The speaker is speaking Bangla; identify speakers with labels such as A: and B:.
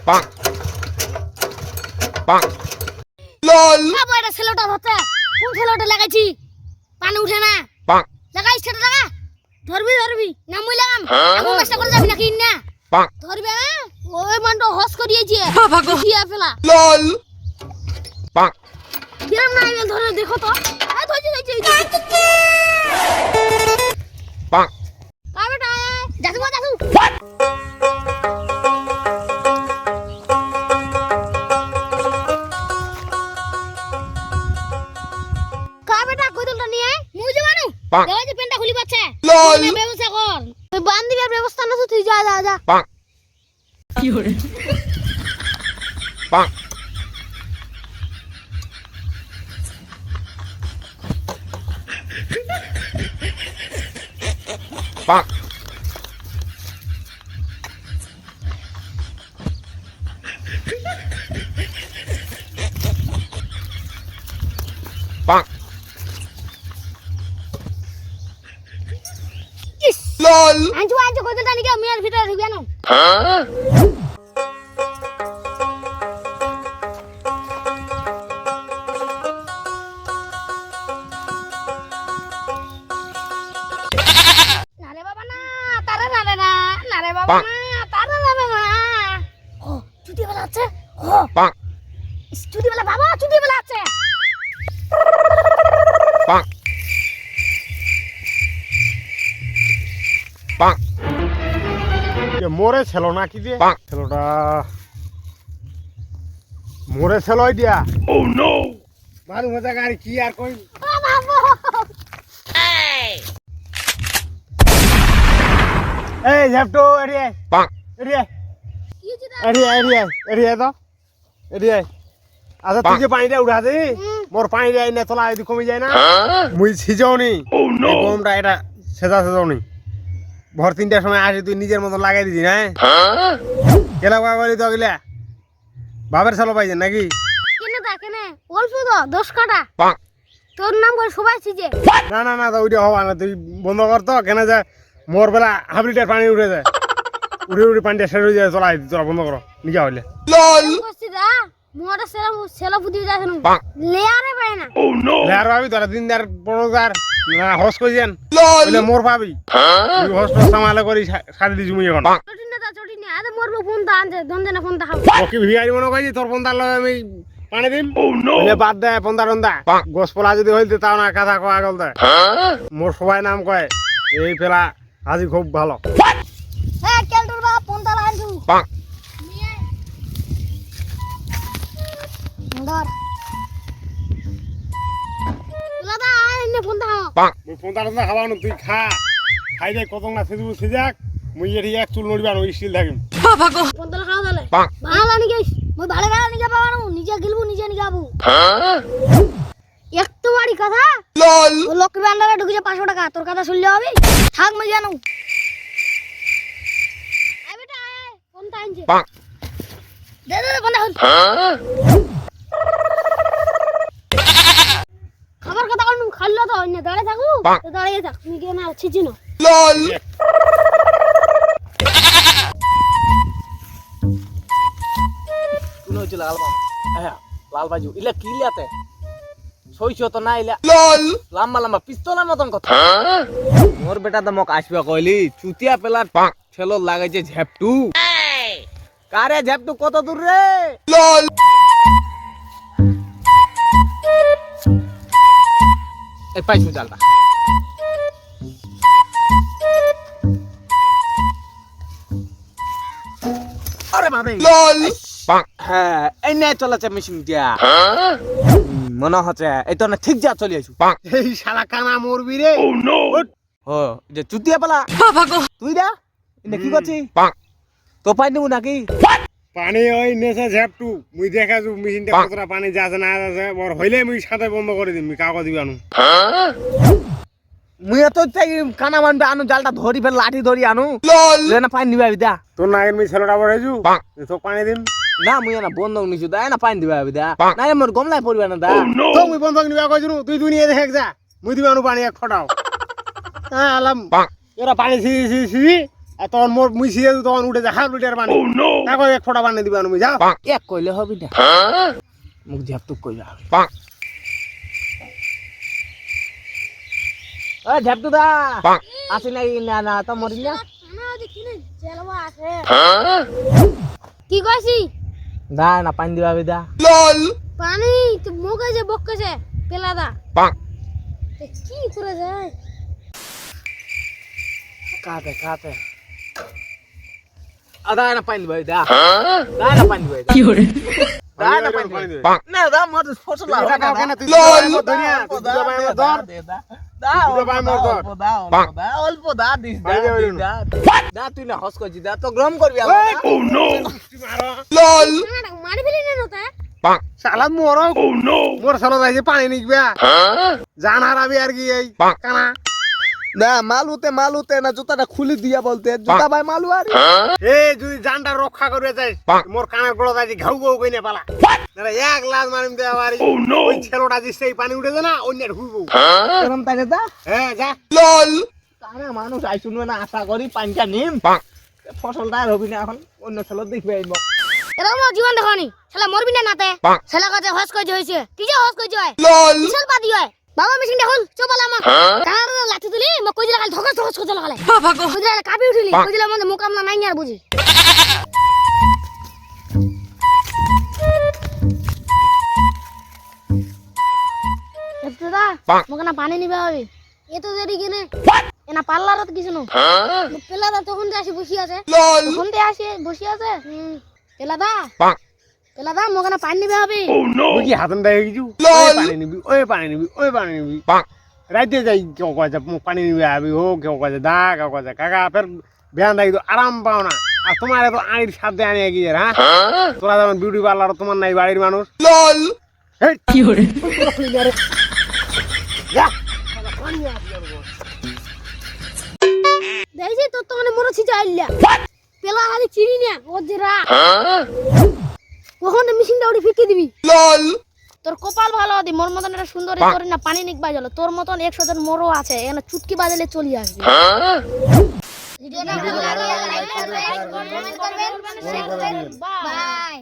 A: পাক পাক লল
B: বাবা এটা ছেলেটা হচ্ছে কোন ছেলেটা লাগাইছি পানি উঠে না
A: পাক
B: লাগাইছ সেটা লাগা ধরবি না মুই লাগাম এমন চেষ্টা করে যাবি নাকি না
A: পাক
B: ধরবে না ওই মানটা হস করিয়েছে দিয়া ফেলা
A: লল পাক
B: গেম না আইলে ধরে দেখো তো এই ধইছি
A: পাক
B: কা বেটা যাসু কা বেটা কইদলটা নিয়ে মুই যাবানু
A: পাক
B: দেওয়া যে পেনটা খুলি পাচ্ছে
A: লল
B: তুই ব্যবস্থা কর তুই বান্দিবার ব্যবস্থা না তুই যা
A: পাক
B: কি হরে
A: পাক পাক পাক লল
B: আঞ্জু কইদলটা নিকে মিয়ার ভিতরে ঢুকবে না নারে বাবা না তারে নারে বাবা
A: পাক।
B: না তারে না ও চুটি বেলা আছে ও
A: পাক
B: চুটি বেলা বাবা চুটি বেলা আছে
A: পাক পাক
C: মোরে ছিল না কি দিয়ে
A: পাক
C: ছেলেটা মোরে ছিল দিয়া ও নো মারু মজা গাড়ি কি আর কই
B: ও বাবা
C: এই ঝাপটো এরিয়ে
A: পাক
C: এরিয়ে
B: কি হইছে রে?
C: এরিয়ে তো এরিয়ে আচ্ছা তুই যে পানিটা উঠা দে মোর পানি যায় না তোলা যদি কমে যায় না মুই সিজাওনি ও নো গমটা এটা সেজাওনি ভোর 3টার সময় আসি তুই নিজের মতো লাগাই দিছি না কেলা করি তো গিলা বাবার ছেলে পাইছেন নাকি
B: কেনে অল্প তো 10 কাটা
A: পাক
B: তোর নাম করে সবাই ছিজে
C: না তো ওইটা হবা না তুই বন্ধ কর তো কেন যায় মোর বেলা হাফ লিটার পানি উঠে যায় উঠে পানিটা শেষ হয়ে যায় চলাই তোরা বন্ধ করো নিজা হইলে
A: লল
B: করছি দা মোটা সেলা ফুটি যাচ্ছে না
A: পাক
B: লেয়ারে পায় না
C: লেয়ার পাবি তোরা 3,000 না হস কইছেন
A: লল
C: বলে মোর পাবি তুই হস সামালে করি সারি দিছি মুই এখন
A: পাক
B: চটি না আরে মোরবো ফোন দা আনছে দন্দে না ফোন দা খাও
C: ওকে ভিখারি মনে কইছি তোর ফোন তার আমি পানি দিম বলে বাদ দে পন্দা
A: পাক।
C: গোসপলা যদি হইতে তাও না কথা কয়া গল দে মোর সবাই নাম কয় এই ফেলা আজি খুব ভালো
B: এ কেলটুর বাবা ফোন দা আনছু
A: পাক
B: ধর দাদা আইনে ফোন দা
A: পাক
C: মুই ফোন তার খাওয়ানো তুই খা খাই দে কত না সিজু সিজাক মুই এটি এক চুল নড়িবা না স্টিল থাকিম
B: ফোন দা খাও তাহলে
A: পাক
B: ভালো নি গেছ মই ভালো ভালো নি যাবা না নিজে গিলবো নিজে নি যাবো এক তো বাড়ি কথা
A: লল
B: ও লক্ষ্মী ভান্ডারে ঢুকেছে 500 টাকা তোর কথা শুনলে হবে থাক মই জানো আই বেটা আয় ফোনটা আনছে
A: পাক
B: দে ফোনটা খাবার কথা কোন খাল্লো তো অন্য দাঁড়ে থাকু
A: পাক।
B: তো দাঁড়িয়ে থাক তুমি কেন আছিস না
A: লল
D: কোন হয়েছিল লালবাম হ্যাঁ লাল বাজু ইলা কি লিয়াতে সইছ তো না ইলা
A: লল
D: লম্বা লম্বা পিস্তলের মতন কথা মোর বেটা তো মোক আসবে কইলি চুতিয়া পেলার
A: পাক
D: ছেলো লাগাইছে ঝ্যাপটু কারে ঝ্যাপটু কত দূর রে
A: লল
D: এই পাইছু জালটা আরে বাবা
A: লল পাক
D: হ্যাঁ এই নে চলেছে মেশিন দিয়া মনে হচ্ছে এই তো না ঠিক যা চলে আসু
A: পাক
C: এই শালা কানা মরবি রে
D: ও যে চুতিয়া পেলা তুই দা এটা কি করছিস
A: পাক
D: তো পাই নেবো নাকি
C: পানি ওই নেশা ঝ্যাপটু মুই দেখা যু মেশিনটা
A: পাক।
C: কতটা পানি যাচ্ছে না যাচ্ছে ওর হইলে মুই সাথে বন্ধ করে দিম কাগজ দিবানু
D: মুই তো চাই কানা মানবে আনু জালটা ধরি ফেল লাঠি ধরি আনু
A: লল
D: না পানি দিবা দা
C: তোর নাগের মুই ছেলেটা বড় হয়েছু
A: পাক
C: তো পানি দিম
D: না মুই না বন্ধক নিছু দা না পানি দিবা দা
A: পাক।
D: না মোর গমলাই পড়বে না দা
C: তো মুই বন্ধক নিবা কইছু তুই দুনিয়া দেখে যা মুই দিবানু পানি এক ফটাও হ্যাঁ আলাম
A: পাক
C: এরা পানি ছিড়ি আর তখন মোর মুই সিজে তখন উঠে যা 1/2 লিটার পানি তাকে এক ফোঁটা পানি দিবা তুমি যাও
D: এক কইলে হবি না মুখ ঝাপটুক কইবা হবে
A: bonk,
D: ও ঝাপটু দা
A: bonk,
D: আসি নাই না না তো মরি না
B: না দেখি না জেলবা আছে কি কইছি
D: দা না পানি দিবা হবে দা
A: lol,
B: পানি তো মুখে যে বকছে পেলাদা
A: bonk,
B: কি করে যায়
D: কাতে কাতে আদা না পানি দিবা দা দা না পানি দিবা কি হরে দা না পানি দিবা
A: bonk,
D: না দা মোর ফসল
C: তুই এটা কাও কেন তুই
A: লল।
C: দুনিয়া তুই দুটো পানি মত ধর
D: দা
C: দুটো পানি মত ধর
A: bonk,
D: অল্প দা দিস
C: পানি দে ওই
D: দা দা তুই না হস করছিস দা তো গ্রম করবি আবার
A: lol,
B: না মারি ফেলি না নতা
A: bonk,
C: শালা মোর মোর শালা যাইছে পানি নিকবা জানার আমি আর কি এই
A: bonk,
C: কানা
D: না মালুতে না জুতাটা খুলে দিয়া বলতে জুতা ভাই মালু আর
C: এ যদি জানটা রক্ষা করবে যাই
A: bonk,
C: মোর কানের গোড়া যাই ঘাউ ঘাউ কইনে পালা না এক লাখ মারিম দে আবার ওই ছেলেটা যে সেই পানি উঠেছে না অন্যের হুইবো
D: এরম তাই দা
C: হ্যাঁ যা
A: lol,
D: তারে মানুষ আই শুনবে না আশা করি পানিটা নিম
A: bonk,
D: ফসলটা আর হবি না এখন অন্য ছেলে দেখবে আইব
B: এরকম জীবন দেখনি শালা মরবি না নাতে
A: bonk,
B: শালা কাছে হস কইছে হইছে কি যে হস কইছে হয়
A: lol,
B: বিশাল বাদি হয় বাবা মেশিন দেখুন চপালা মা তার লাঠি তুলি মা কই দিলা খালি ধকস ধকস করে লাগালে কই দিলা কাপি উঠিলি কই দিলা মনে মোকামলা নাই আর বুঝি দাদা
A: bonk,
B: মোক না পানি নিবে হবে এ তো দেরি কেনে এনা পাল্লার তো কিছু না পেলাদা তখন যে আসি বসি আছে
A: lol,
B: তখন যে আসি বসি আছে পেলাদা
A: bonk,
B: পেলাদা মোক না পানি নিবে হবে
C: তুই কি হাতন দেয় কিছু
A: লল।
C: ওই পানি নিবি ওই পানি নিবি ওই পানি নিবি
A: bonk,
C: রাইতে যাই কেউ কয়েছে পানি নিবি আবি হো কেউ কয়েছে দা কেউ কয়েছে কাকা ফের বেহান দেখি তো আরাম পাও না আর তোমার এত আইর সাথে আনি গিয়ে হ্যাঁ তোরা যেমন বিউটি পার্লার তোমার নাই বাড়ির মানুষ
A: lol,
C: হেই,
B: দেখছি তোর তো মানে মনে ছিচা আইলা পেলা খালি চিনি না ওজরা কখন মেশিনটা ওটি ফিকে দিবি
A: lol,
B: তোর কপাল ভালো দি মোর মতন একটা সুন্দর তোর না পানি নিক বাজালো তোর মতন 100 জন মোরও আছে এখানে চুটকি বাজালে চলি আসবে ভিডিওটা ভালো লাগলে লাইক করবেন কমেন্ট করবেন শেয়ার করবেন বাই